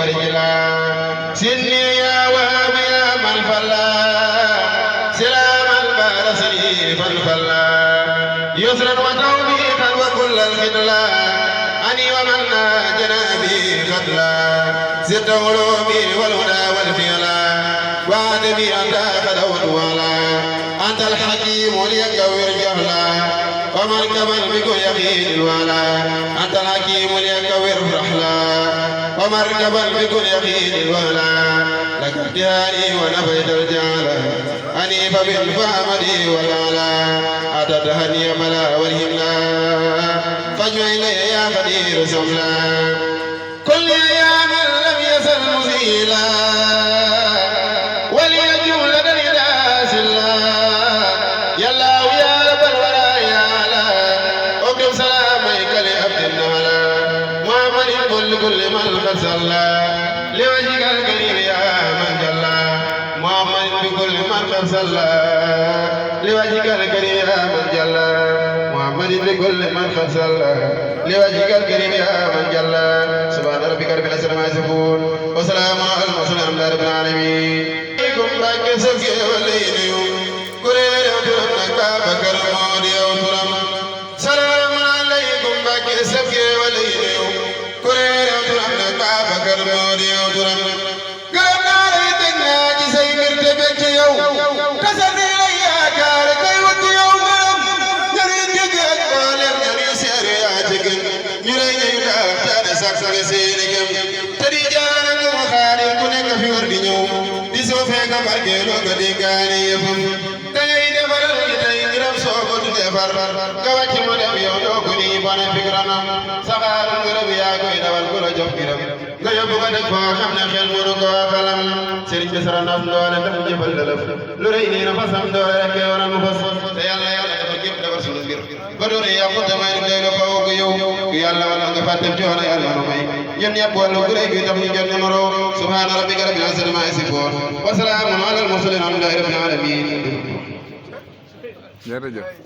ورجلا سني يا وهاب يا من فلا سلام البارسي فالفلا يسرا وتوفيقا وكل الخذلا أني ومن جنابي خذلا ست علومي والهدى والفيلا وعدبي أنت خلوت ولا أنت الحكيم ليكور جهلا ومركبا بكل يقين الولا أنت الحكيم ليكور رحلا ومركبا بكل يقين الولا لك اختياري ونفيت الجعل أنيف بالفهمد والعلا أتتهني ملا والهملا فاجمع إلي يا قدير سملا كل أيام لم يزل مزيلا وليجول لدى الإداس الله يا الله يا رب الورى يا الله أكرم سلاميك لعبد النهلا محمد كل من قد صلى لوجهك الكريم يا من جلى محمد بكل من قد صلى لوجهك الكريم يا من جلى محمد بكل من قد صلى لوجهك الكريم يا من جلى سبحان ربك رب العزة عما يصفون وسلام على المرسلين الحمد لله رب العالمين باك سفي والليل كرير وترمك بكر مودي وترم سلام عليكم باك سفي والليل كرير وترمك بكر مودي وترم قرب ناري تناجي سيمر تبك يوم تسفي ليا كارك يوت يوم نريد جد بالم نريد سيرياتك نريد يدعك تاني سكسك سيركم تريجانك مخالف كنك في ورد يوم sofega barkelo gadi gani yefum dangay defal tay ngiram soko tu defar gawati mo dem yow do ko ni bana fikranam saxar ngiram ya koy dawal ko la jox ngiram nga yobbu ko def fo xamne xel mo ko xalam serigne bi sara ndam doole tam jebal la lu reey ni na fasam doole rek wara mu fas te yalla yalla dafa gep defar sunu ngir ba do ya ko damay ngay lo ko ko yow yalla wala nga fatem ci wala yalla no may yeen ñep walu gure gi tam ñu jot numéro subhana rabbika rabbil izzati ma yasifun wa salamun ala al mursalin alhamdulillahi rabbil alamin jërëjëf